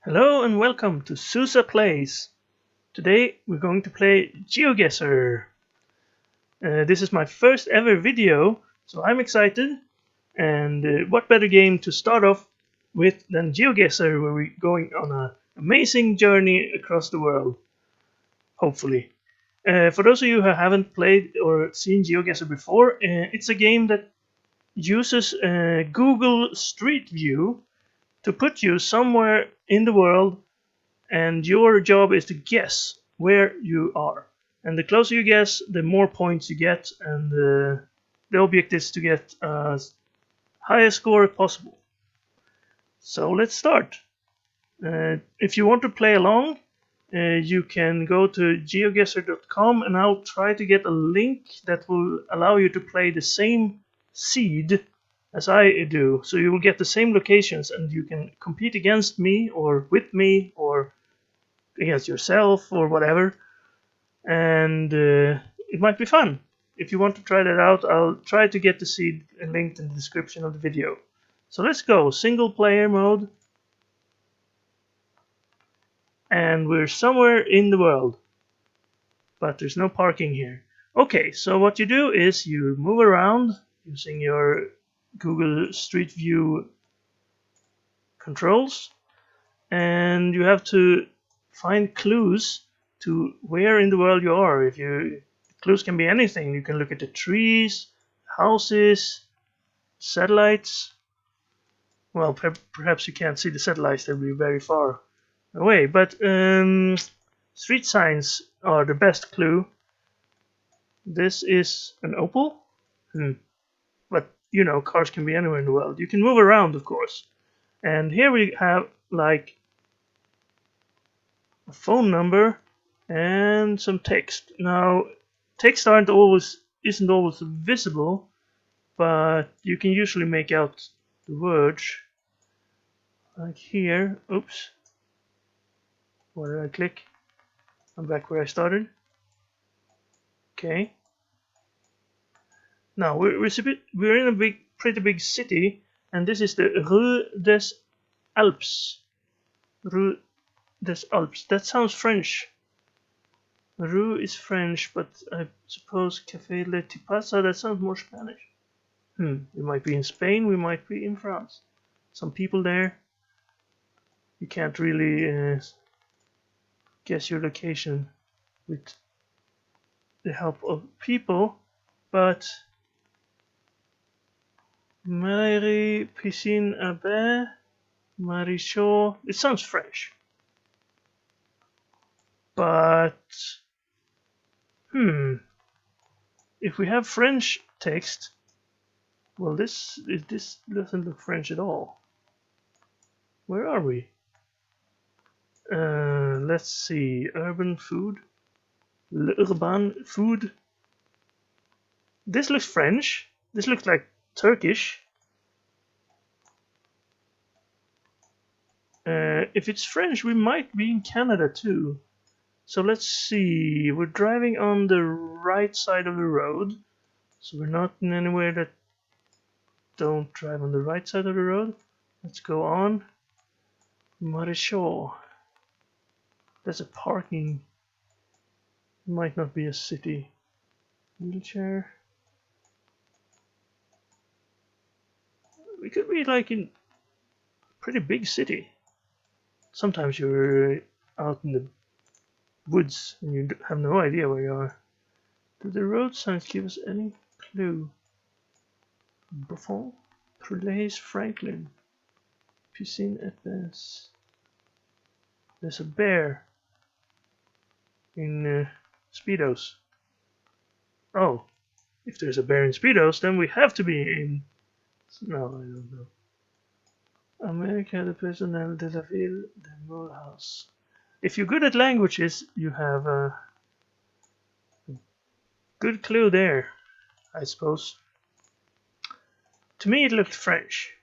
Hello and welcome to Susa Plays. Today we're going to play GeoGuessr. This is my first ever video, so I'm excited. And what better game to start off with than GeoGuessr, where we're going on an amazing journey across the world, hopefully. For those of you who haven't played or seen GeoGuessr before, it's a game that uses Google Street View to put you somewhere in the world, and your job is to guess where you are. And the closer you guess, the more points you get, and the object is to get as high a score as possible. So let's start. If you want to play along, you can go to geoguessr.com, and I'll try to get a link that will allow you to play the same seed as I do. So you will get the same locations, and you can compete against me or with me or against yourself or whatever, and it might be fun. If you want to try that out, I'll try to get the seed linked in the description of the video. So let's go, single player mode, and we're somewhere in the world, but there's no parking here. Okay, so what you do is you move around using your Google Street View controls, and you have to find clues to where in the world you are. Clues can be anything. You can look at the trees, houses, satellites. Well, perhaps you can't see the satellites; they'll be very far away. But street signs are the best clue. This is an opal. But you know, cars can be anywhere in the world. You can move around, of course. And here we have like a phone number and some text. Now, text isn't always visible, but you can usually make out the words. Like here. Oops. What did I click? I'm back where I started. Okay. Now we're in a pretty big city, and this is the Rue des Alpes. Rue des Alpes. That sounds French. Rue is French, but I suppose Café Le Tipasa, that sounds more Spanish. We might be in Spain, we might be in France. Some people there. You can't really guess your location with the help of people, but Mairie, Piscine à Bain, Marichaux, it sounds French. But if we have French text, well, this doesn't look French at all. Where are we? Let's see. Urban food. L'urban food. This looks French. This looks like Turkish. If it's French, we might be in Canada too. So let's see. We're driving on the right side of the road. So we're not in anywhere that don't drive on the right side of the road. Let's go on. Marichaux. That's a parking. It might not be a city. Wheelchair. We could be like in a pretty big city. Sometimes you're out in the woods and you have no idea where you are. Do the road signs give us any clue? Buffon, Trelais, Franklin, Piscine et Bains. There's a bear in Speedos. Oh, if there's a bear in Speedos, then we have to be in. No, I don't know. America, the personnel de la ville, the Mulhouse. If you're good at languages, you have a good clue there, I suppose. To me, it looked French.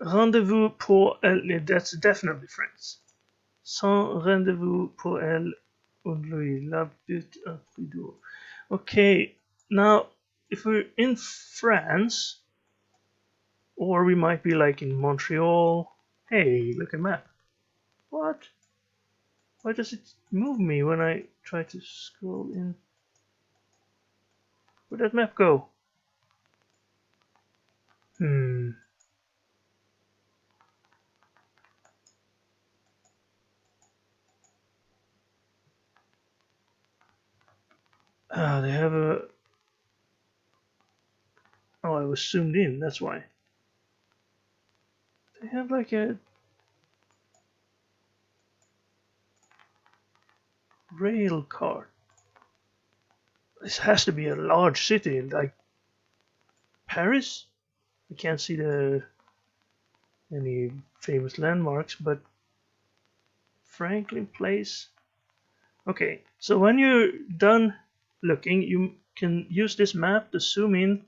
Rendezvous pour elle. That's definitely French. Sans rendezvous pour elle ou lui, la butte à Prideaux. Okay, now if we're in France, or we might be like in Montreal. Hey, look at map. What? Why does it move me when I try to scroll in? Where'd that map go? Ah, they have a... Oh, I was zoomed in, that's why. They have like a rail car. This has to be a large city, like Paris. I can't see any famous landmarks, but Franklin Place. Okay, so when you're done looking, you can use this map to zoom in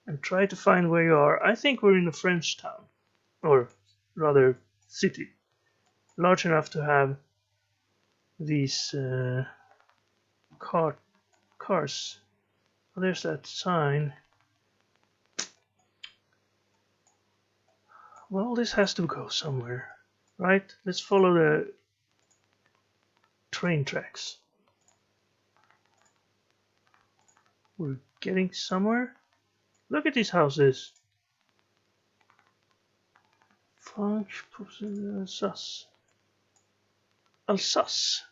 and try to find where you are. I think we're in a French town, or rather city, large enough to have these cars. Oh, there's that sign. Well, this has to go somewhere, right? Let's follow the train tracks. We're getting somewhere. Look at these houses. Alsace.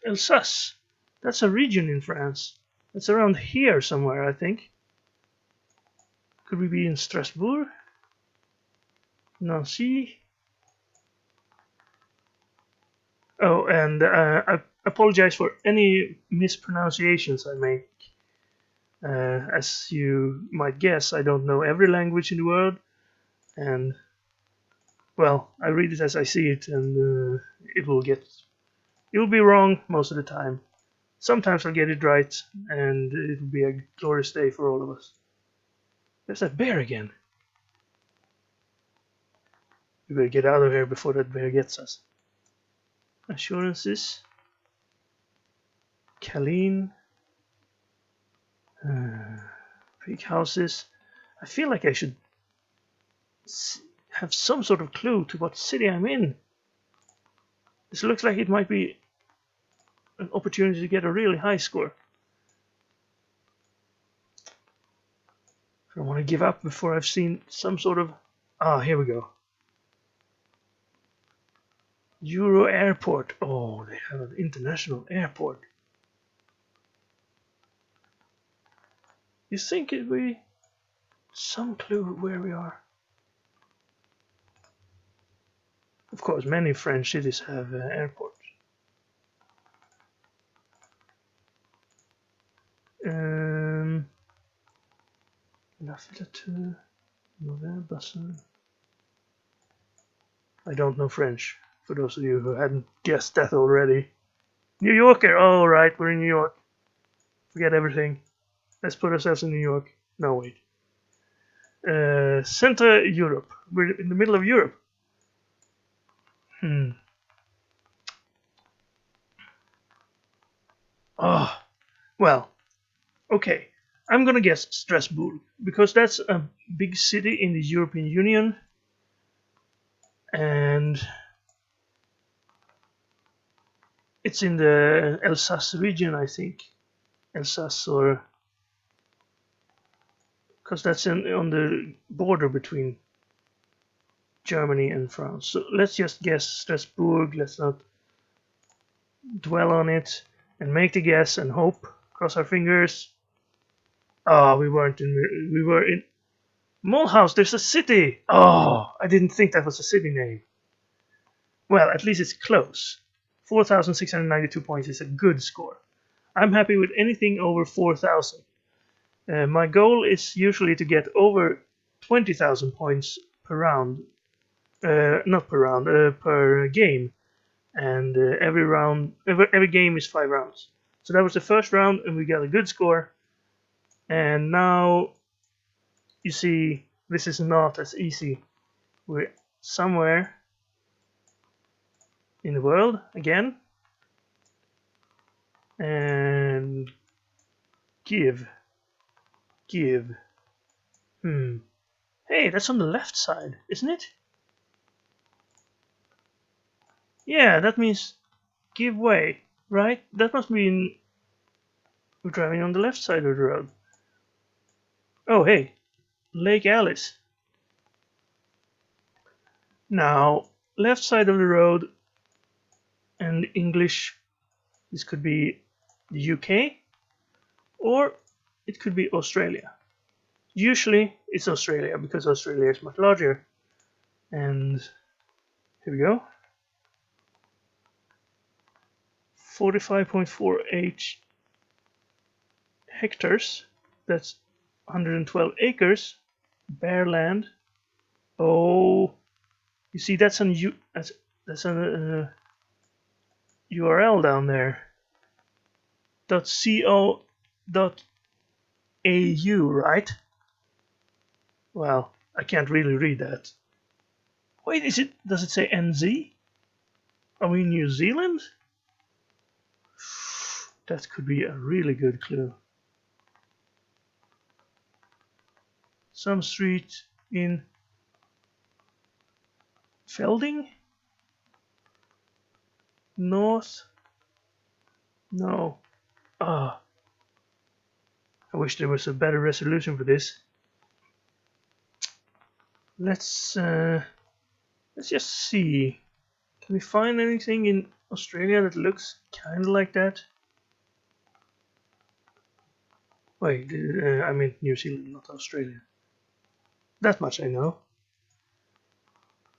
Alsace. That's a region in France. It's around here somewhere, I think. Could we be in Strasbourg? Nancy? Oh, and I apologize for any mispronunciations I make. As you might guess, I don't know every language in the world, and well, I read it as I see it, and it will be wrong most of the time. Sometimes I'll get it right, and it will be a glorious day for all of us. There's that bear again. We better get out of here before that bear gets us. Assurances. Kalin. Big houses. I feel like I should have some sort of clue to what city I'm in. This looks like it might be an opportunity to get a really high score. I don't want to give up before I've seen some sort of... Ah, here we go. Euro Airport. Oh, they have an international airport. You think it would be some clue where we are? Of course, many French cities have airports. I don't know French, for those of you who hadn't guessed that already. New Yorker! Oh, right, we're in New York. Forget everything. Let's put ourselves in New York. No, wait. Central Europe. We're in the middle of Europe. Oh, well, okay. I'm gonna guess Strasbourg, because that's a big city in the European Union, and it's in the Alsace region, I think. Alsace, or because that's on the border between Germany and France. So let's just guess Strasbourg. Let's not dwell on it and make the guess and hope. Cross our fingers. Ah, we were in Mulhouse. There's a city. Oh, I didn't think that was a city name. Well, at least it's close. 4,692 points is a good score. I'm happy with anything over 4,000. My goal is usually to get over 20,000 points per round. Not per round, per game. And every game is 5 rounds. So that was the first round, and we got a good score. And now, you see, this is not as easy. We're somewhere in the world again. And give. Hey, that's on the left side, isn't it? Yeah, that means give way, right? That must mean we're driving on the left side of the road. Oh, hey, Lake Alice. Now, left side of the road and English, this could be the UK or it could be Australia. Usually it's Australia because Australia is much larger. And here we go. 45.48 hectares. That's 112 acres. Bare land. Oh, you see that's an that's an URL down there. .co.au, right? Well, I can't really read that. Wait, is it? Does it say NZ? Are we in New Zealand? That could be a really good clue. Some street in Felding? North? No. Ah, I wish there was a better resolution for this. Let's just see. Can we find anything in Australia that looks kind of like that? Wait, I mean New Zealand, not Australia. That much I know.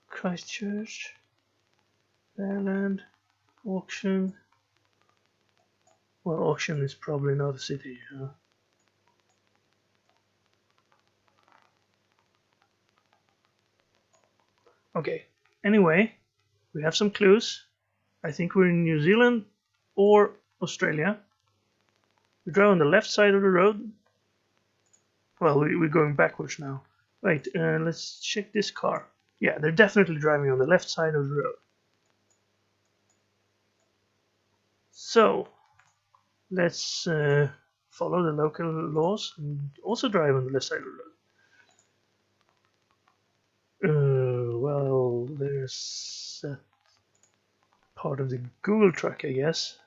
Christchurch, Fairland, Auction. Well, Auction is probably not a city, huh? Okay, anyway, we have some clues. I think we're in New Zealand or Australia. We drive on the left side of the road. Well, we're going backwards now. Wait, let's check this car. Yeah, they're definitely driving on the left side of the road. So, let's follow the local laws and also drive on the left side of the road. Well, there's that part of the Google truck, I guess.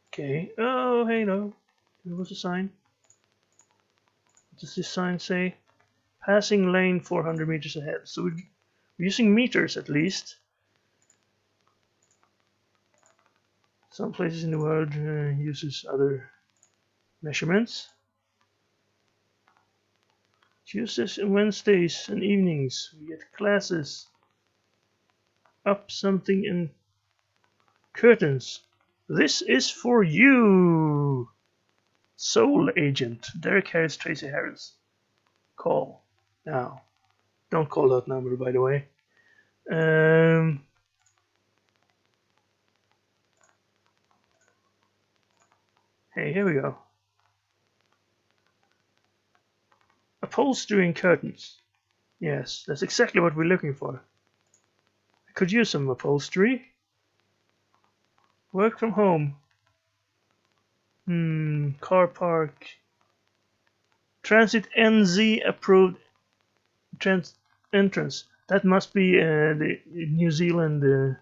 Okay. Oh, hey, no. There was a sign. What does this sign say? Passing lane 400 meters ahead. So we're using meters at least. Some places in the world uses other measurements. Tuesdays and Wednesdays and evenings we get classes. Up something and curtains. This is for you. Soul agent Derek Harris, Tracy Harris. Call now. Don't call that number, by the way. Hey, here we go. Upholstery and curtains. Yes, that's exactly what we're looking for. I could use some upholstery. Work from home. Car park. Transit NZ approved entrance. That must be the New Zealand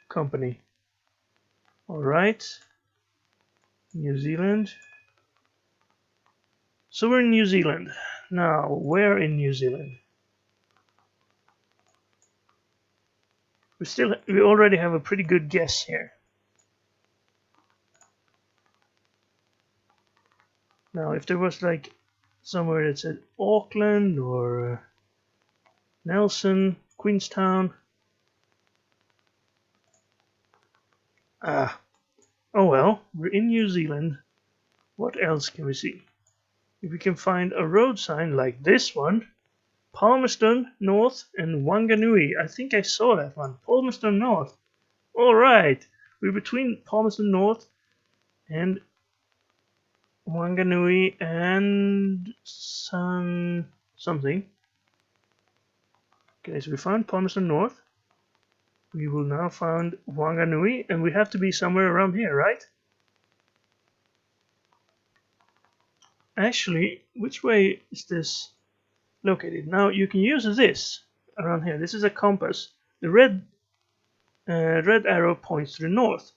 company. Alright. New Zealand. So we're in New Zealand. Now, where in New Zealand? We already have a pretty good guess here. Now, if there was like somewhere that said Auckland or Nelson, Queenstown. Ah, oh well, we're in New Zealand. What else can we see? If we can find a road sign like this one, Palmerston North and Wanganui. I think I saw that one. Palmerston North. Alright, we're between Palmerston North and Wanganui and something. Okay, so we found Palmerston North. We will now find Wanganui, and we have to be somewhere around here, right? Actually, which way is this? located. Now you can use this around here. This is a compass. The red arrow points to the north.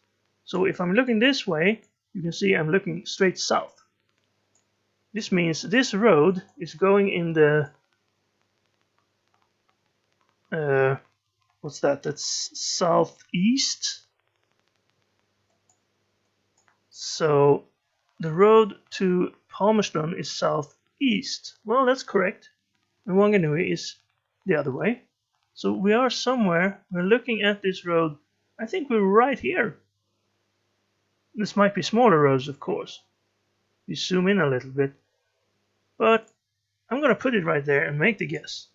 So if I'm looking this way, you can see I'm looking straight south. This means this road is going in the what's that? That's southeast. So the road to Palmerston is southeast. Well, that's correct. And Wanganui is the other way. So we are somewhere. We're looking at this road. I think we're right here. This might be smaller roads, of course. You zoom in a little bit. But I'm gonna put it right there and make the guess.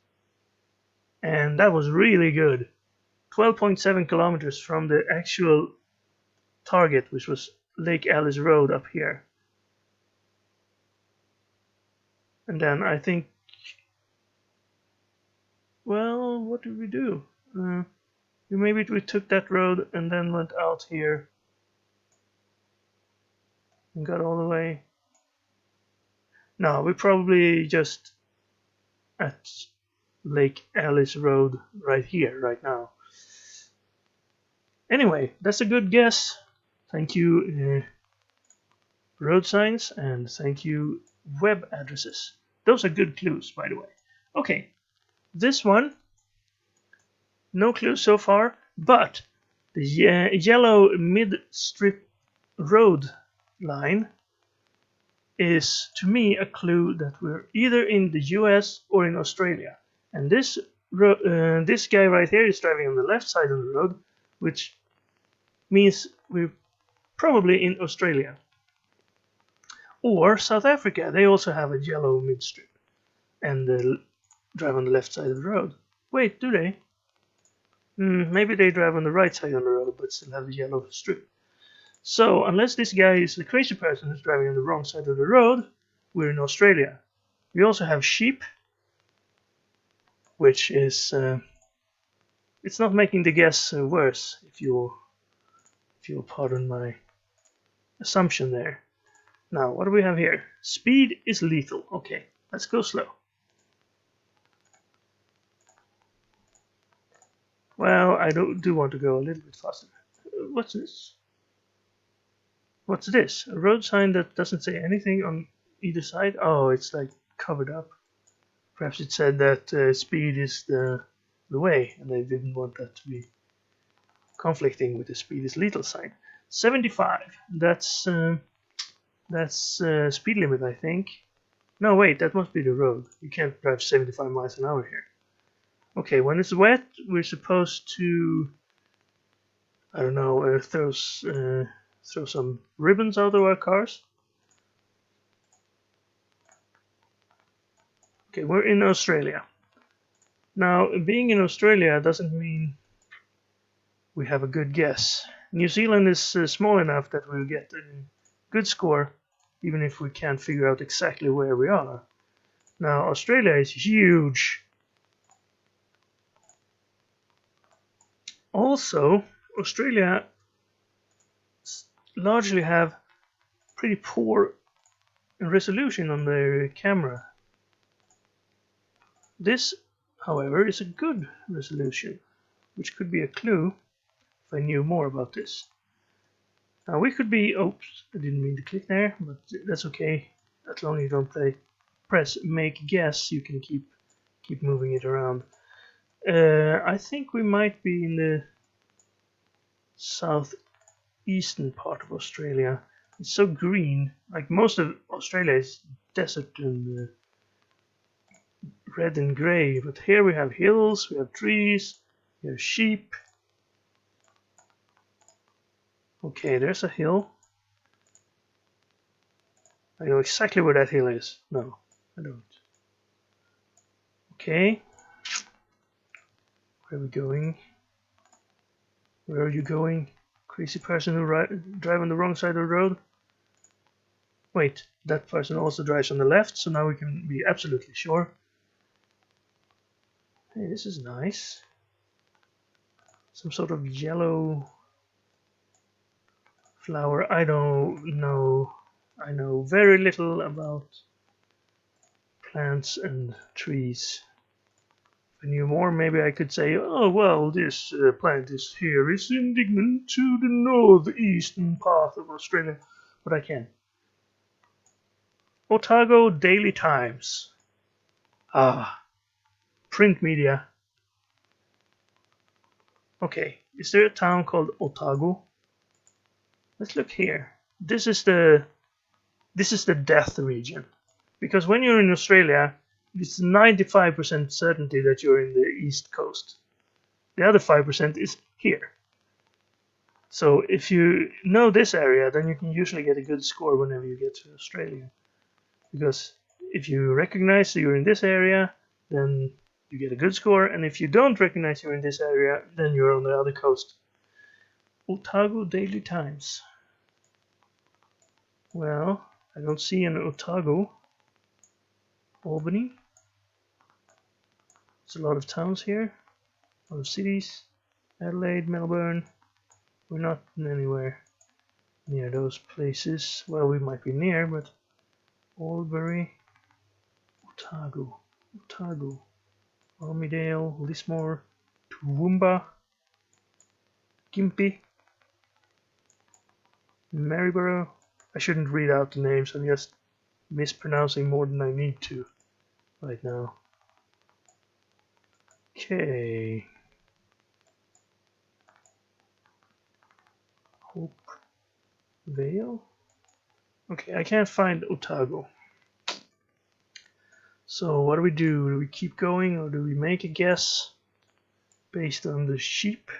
And that was really good. 12.7 kilometers from the actual target, which was Lake Alice Road up here. And then I think, well, what did we do? Maybe we took that road and then went out here and got all the way. No, we probably just at Lake Alice Road right here, right now. Anyway, that's a good guess. Thank you, road signs, and thank you, web addresses. Those are good clues, by the way. Okay, this one, no clues so far, but the yellow mid-strip road line is, to me, a clue that we're either in the US or in Australia. And this guy right here is driving on the left side of the road, which means we're probably in Australia. Or South Africa. They also have a yellow midstrip and drive on the left side of the road. Wait, do they? Maybe they drive on the right side of the road but still have the yellow strip. So, unless this guy is the crazy person who's driving on the wrong side of the road, we're in Australia. We also have sheep, which is it's not making the guess worse, if you'll pardon my assumption there. Now, what do we have here? Speed is lethal. Okay, let's go slow. Well, I do want to go a little bit faster. What's this? What's this? A road sign that doesn't say anything on either side? Oh, it's like covered up. Perhaps it said that speed is the way, and they didn't want that to be conflicting with the speed is lethal sign. 75. That's speed limit, I think. No, wait, that must be the road. You can't drive 75 miles an hour here. Okay, when it's wet, we're supposed to, I don't know, throw some ribbons out of our cars. Okay, we're in Australia. Now, being in Australia doesn't mean we have a good guess. New Zealand is small enough that we'll get a good score, even if we can't figure out exactly where we are. Now, Australia is huge. Also, Australia largely have pretty poor resolution on their camera. This, however, is a good resolution, which could be a clue if I knew more about this. Now we could be, oops, I didn't mean to click there, but that's okay. As long as you don't press make guess, you can keep moving it around. I think we might be in the southeastern part of Australia. It's so green, like most of Australia is desert and red and grey, but here we have hills, we have trees, we have sheep. Okay, there's a hill. I know exactly where that hill is. No, I don't. Okay. Where are we going? Where are you going? Crazy person who drive on the wrong side of the road? Wait, that person also drives on the left, so now we can be absolutely sure. Hey, this is nice. Some sort of yellow flower. I don't know. I know very little about plants and trees. If I knew more, maybe I could say, oh well, this plant is here is indignant to the northeastern part of Australia, but I can't. Otago Daily Times. Ah, print media. Okay, is there a town called Otago? Let's look here. This is the death region, because when you're in Australia, it's 95% certainty that you're in the east coast. The other 5% is here. So if you know this area, then you can usually get a good score whenever you get to Australia. Because if you recognize you're in this area, then you get a good score, and if you don't recognize you're in this area, then you're on the other coast. Otago Daily Times. Well, I don't see an Otago. Albany. There's a lot of towns here, a lot of cities. Adelaide, Melbourne. We're not anywhere near those places. Well, we might be near, but Albury, Otago, Armidale, Lismore, Toowoomba, Gympie, Maryborough. I shouldn't read out the names, I'm just mispronouncing more than I need to right now. Okay. Hope Vale? Okay, I can't find Otago. So what do we do? Do we keep going or do we make a guess based on the sheep?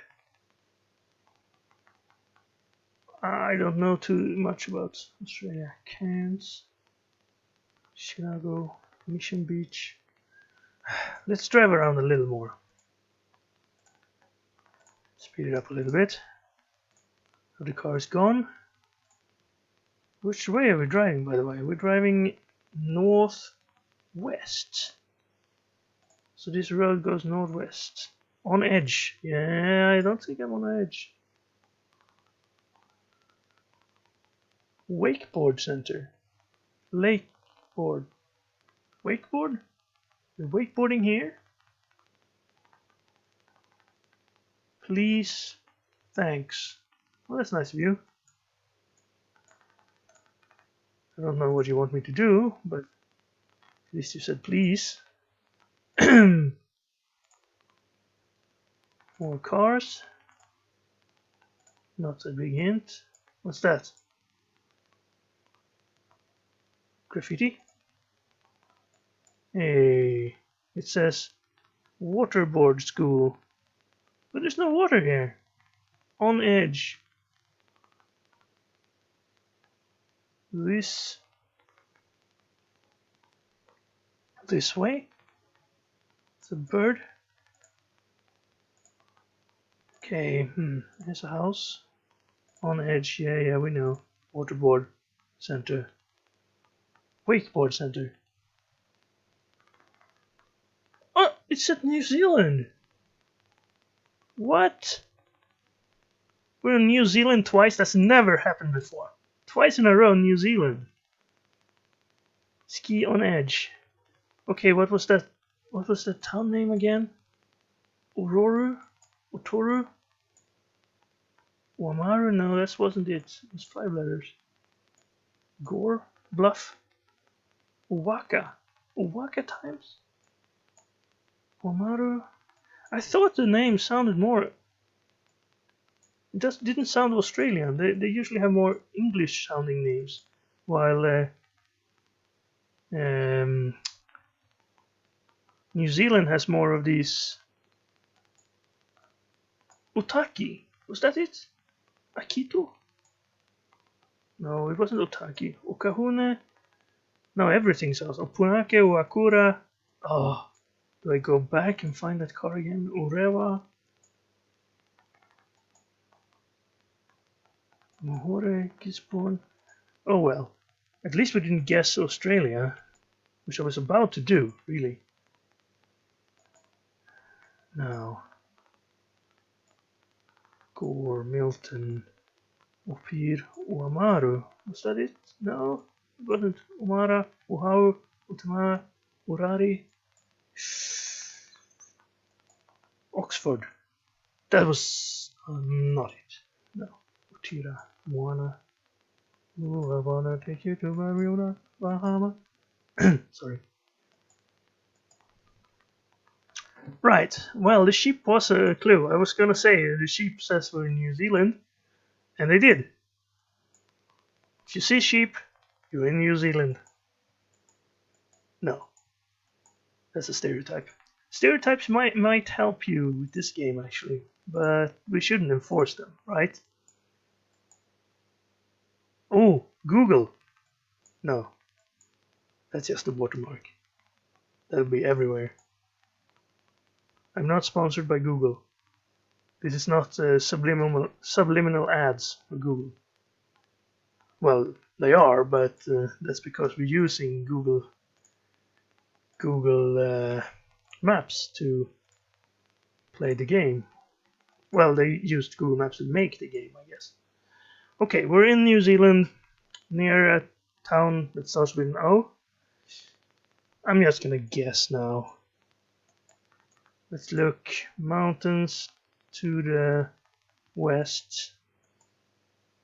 I don't know too much about Australia. Cairns, Chicago, Mission Beach. Let's drive around a little more. Speed it up a little bit. So the car is gone. Which way are we driving, by the way? We're driving northwest. So this road goes northwest. On edge. Yeah, I don't think I'm on edge. Wakeboard Center. Lakeboard. Wakeboard? We're wakeboarding here? Please. Thanks. Well, that's nice of you. I don't know what you want me to do, but at least you said please. More cars. Not a big hint. What's that? Graffiti? Hey, it says waterboard school. But there's no water here. On edge. This way? It's a bird. Okay, there's a house. On edge, yeah, we know. Waterboard center. Wakeboard center. Oh, it's at New Zealand. What? We're in New Zealand twice? That's never happened before. Twice in a row, New Zealand. Ski on edge. Okay, what was that? What was the town name again? Ororu? Otoru? Wamaru? No, that wasn't it. It was 5 letters. Gore? Bluff? Owaka? Owaka Times? Wamaru? I thought the name sounded more... It just didn't sound Australian. They usually have more English sounding names. While New Zealand has more of these... Otaki? Was that it? Akito? No, it wasn't Otaki. Okahune? No, everything sounds. Opunake, Oakura. Oh, do I go back and find that car again? Urewa? Mohore, Gisborne. Oh well. At least we didn't guess Australia, which I was about to do, really. Now. Gore, Milton, Opir, Uamaru. Was that it? No, it wasn't. Umara, Uhau, Utama, Urari. Oxford. That was not it. No. Utira. Moana. Ooh, I wanna take you to Mariona, Bahama. Sorry. Right. Well, the sheep was a clue. I was gonna say the sheep says we're in New Zealand, and they did. If you see sheep, you're in New Zealand. No, that's a stereotype. Stereotypes might help you with this game actually, but we shouldn't enforce them, right? Oh, Google. No, that's just a watermark. That'll be everywhere. I'm not sponsored by Google. This is not subliminal ads for Google. Well, they are, but that's because we're using Google Maps to play the game. Well, they used Google Maps to make the game, I guess. Okay, we're in New Zealand, near a town that starts with an O. I'm just gonna guess now. Let's look. Mountains to the west.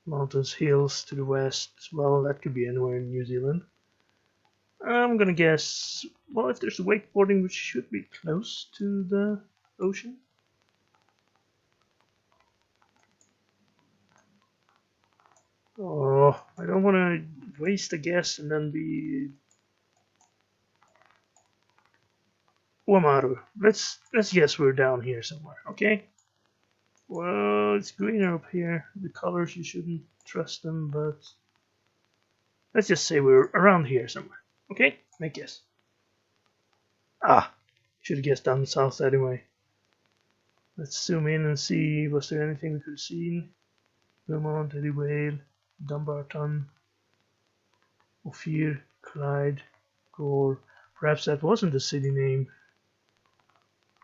Mountains, hills to the west. Well, that could be anywhere in New Zealand. I'm gonna guess. Well, if there's wakeboarding, which should be close to the ocean. Oh, I don't want to waste a guess and then be Wamaru. Let's guess we're down here somewhere, okay? Well, it's greener up here. The colors, you shouldn't trust them, but let's just say we're around here somewhere, okay? Make guess. Ah, should have guessed down south anyway. Let's zoom in and see. Was there anything we could have seen? Vermont, Eddie Whale, Dumbarton, Ophir, Clyde, Gore. Perhaps that wasn't the city name.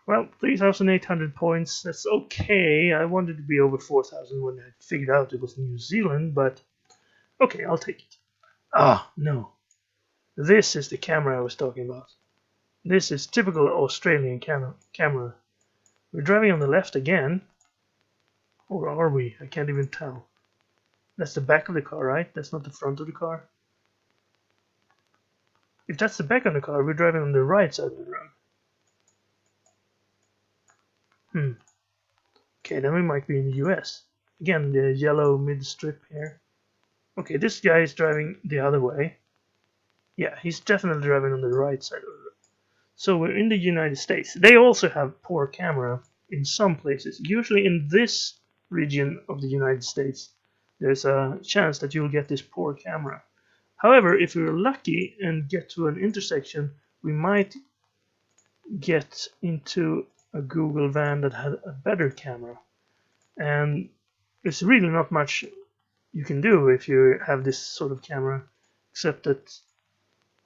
Well, 3,800 points, that's okay. I wanted to be over 4,000 when I figured out it was New Zealand, but okay, I'll take it. Ah, no. This is the camera I was talking about. This is typical Australian camera. We're driving on the left again. Or are we? I can't even tell. That's the back of the car, right? That's not the front of the car. If that's the back of the car, we're driving on the right side of the road. Okay, then we might be in the US. Again, the yellow mid-strip here. Okay, this guy is driving the other way. Yeah, he's definitely driving on the right side of the road. So we're in the United States. They also have poor camera in some places. Usually in this region of the United States, there's a chance that you'll get this poor camera. However, if we're lucky and get to an intersection, we might get into a Google van that had a better camera. And there's really not much you can do if you have this sort of camera, except that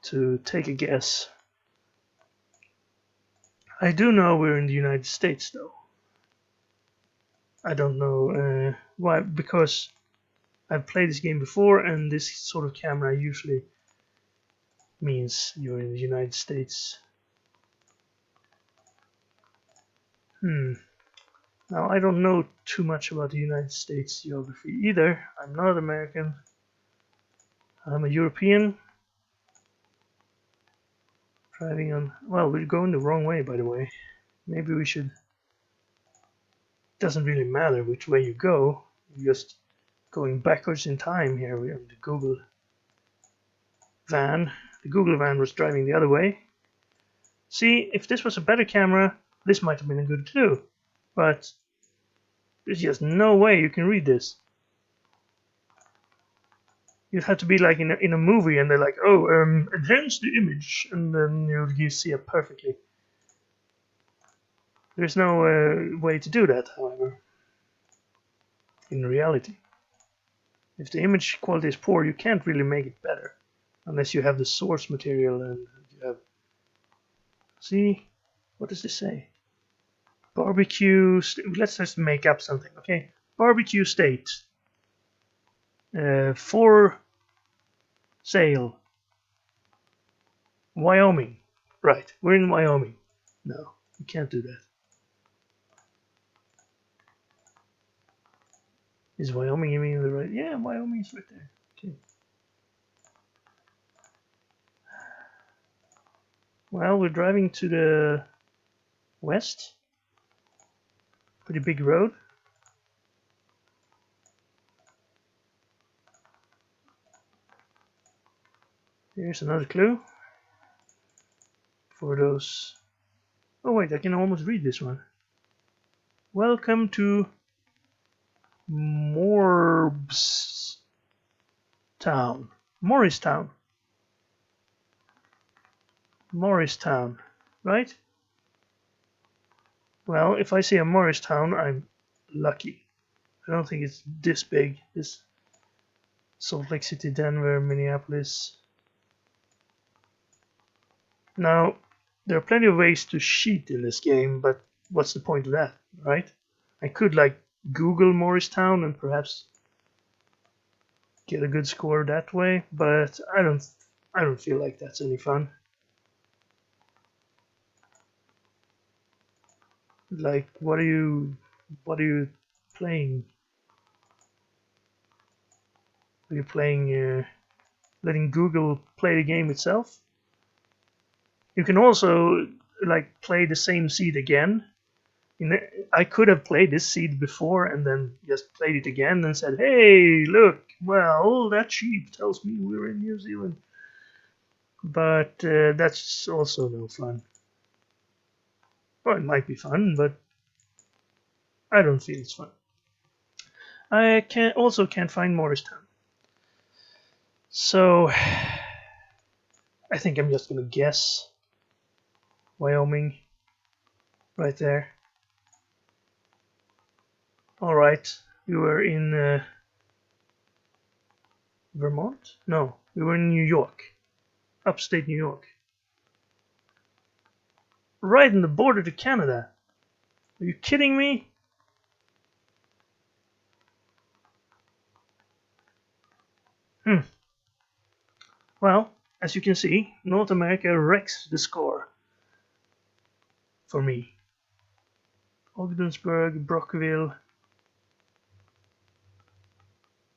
to take a guess. I do know we're in the United States though. I don't know why, because I've played this game before and this sort of camera usually means you're in the United States. Now I don't know too much about the United States geography either. I'm not American. I'm a European. Driving on... Well, we're going the wrong way, by the way. Maybe we should... Doesn't really matter which way you go. You're just going backwards in time here. We're in the Google van. The Google van was driving the other way. See, if this was a better camera, this might have been a good clue. But there's just no way you can read this. You'd have to be like in a movie and they're like, oh, enhance the image, and then you see it perfectly. There's no way to do that, however, in reality. If the image quality is poor, you can't really make it better, unless you have the source material and you have... See? What does this say? Barbecue... Let's just make up something, okay? Barbecue state. For sale. Wyoming. Right, we're in Wyoming. No, we can't do that. Is Wyoming even the right? Yeah, Wyoming is right there. Okay. Well, we're driving to the west. Pretty big road. Here's another clue for those. Oh wait, I can almost read this one. Welcome to Morristown. Morristown. Morristown, right? Well, if I see a Morristown, I'm lucky. I don't think it's this big. This Salt Lake City, Denver, Minneapolis. Now, there are plenty of ways to cheat in this game, but what's the point of that, right? I could like Google Morristown and perhaps get a good score that way, but I don't feel like that's any fun. Like, what are you playing? Are you playing letting Google play the game itself? You can also like play the same seed again. I could have played this seed before and then just played it again and said, "Hey, look! Well, that sheep tells me we're in New Zealand." But that's also no fun. Well, it might be fun, but I don't feel it's fun. I can't find Morristown, so I think I'm just gonna guess Wyoming right there. All right, we were in Vermont? No, we were in New York, upstate New York, right in the border to Canada. Are you kidding me? Well, as you can see, North America wrecks the score for me. Ogdensburg, Brockville.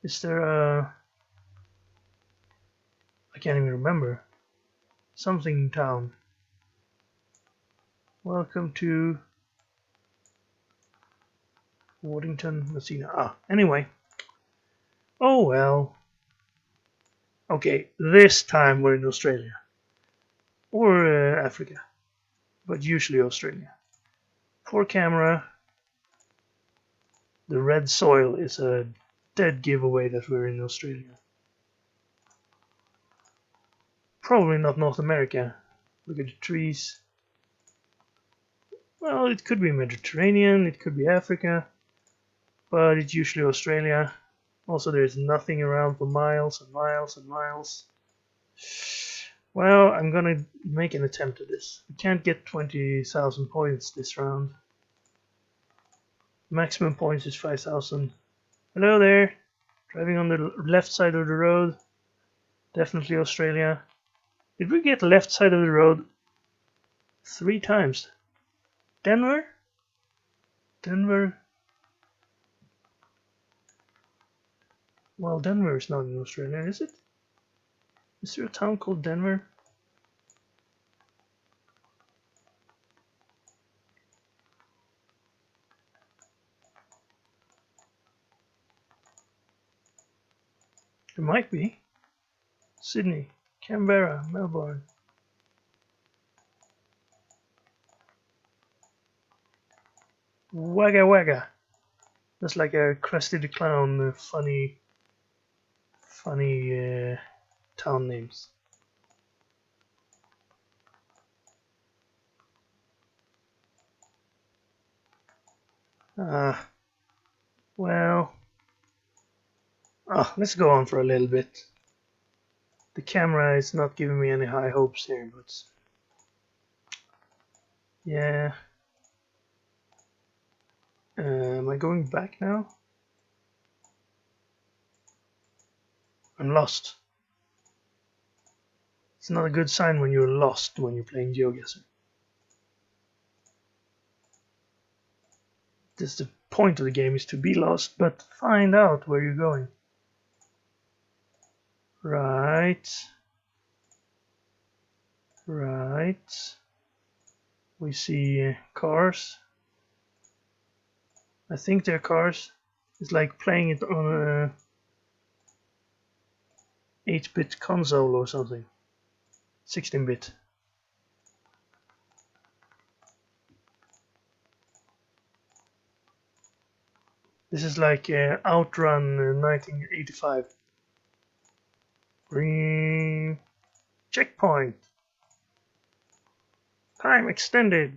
Is there a... I can't even remember. Something town. Welcome to Waddington, Messina. Ah, anyway. Oh well. Okay, this time we're in Australia. Or Africa. But usually Australia. Poor camera. The red soil is a dead giveaway that we're in Australia. Probably not North America. Look at the trees. Well, it could be Mediterranean, it could be Africa, but it's usually Australia. Also, there's nothing around for miles and miles and miles. Well, I'm gonna make an attempt at this. We can't get 20,000 points this round. Maximum points is 5,000. Hello there. Driving on the left side of the road. Definitely Australia. Did we get left side of the road 3 times? Denver? Denver? Well, Denver is not in Australia, is it? Is there a town called Denver? There might be. Sydney, Canberra, Melbourne. Wagga Wagga. That's like a Krusty the Clown, funny town names. Well, let's go on for a little bit. The camera is not giving me any high hopes here, but yeah. Am I going back now? I'm lost. It's not a good sign when you're lost when you're playing GeoGuessr. This the point of the game, is to be lost, but find out where you're going. Right. Right. We see cars. I think they're cars. It's like playing it on a 8-bit console or something. 16-bit. This is like Outrun 1985. Green checkpoint. Time extended.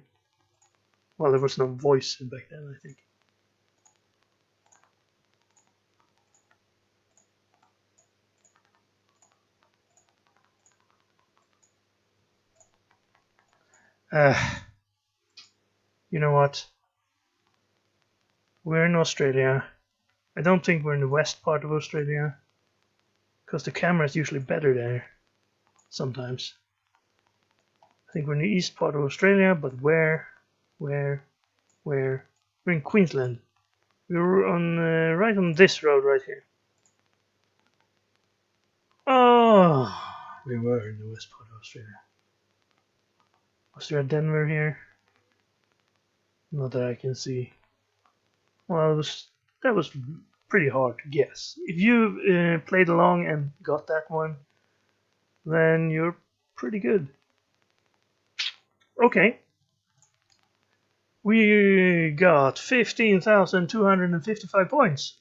Well, there was no voice back then, I think. You know what? We're in Australia. I don't think we're in the west part of Australia, because the camera is usually better there, sometimes. I think we're in the east part of Australia, but where? We're in Queensland. We're on right on this road right here. Oh, we were in the west part of Australia. Was there a Denver here? Not that I can see. Well, that was pretty hard to guess. If you played along and got that one, then you're pretty good. Okay. We got 15,255 points.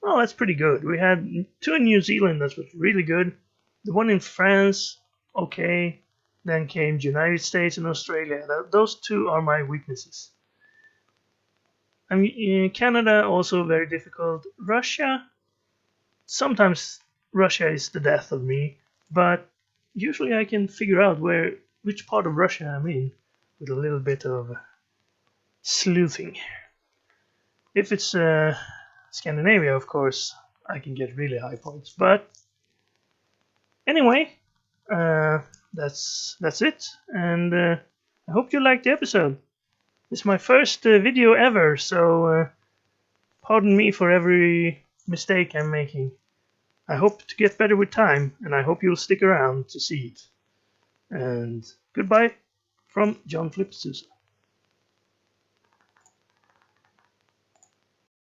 Oh, that's pretty good. We had 2 in New Zealand, that was really good. The one in France, okay. Then came United States and Australia. Those 2 are my weaknesses. I mean, in Canada, also very difficult. Russia, sometimes Russia is the death of me, but usually I can figure out which part of Russia I'm in with a little bit of sleuthing. If it's Scandinavia, of course, I can get really high points. But anyway, that's it, and I hope you liked the episode. It's my first video ever, so pardon me for every mistake I'm making. I hope to get better with time, and I hope you'll stick around to see it. And goodbye from John Flip Sousa.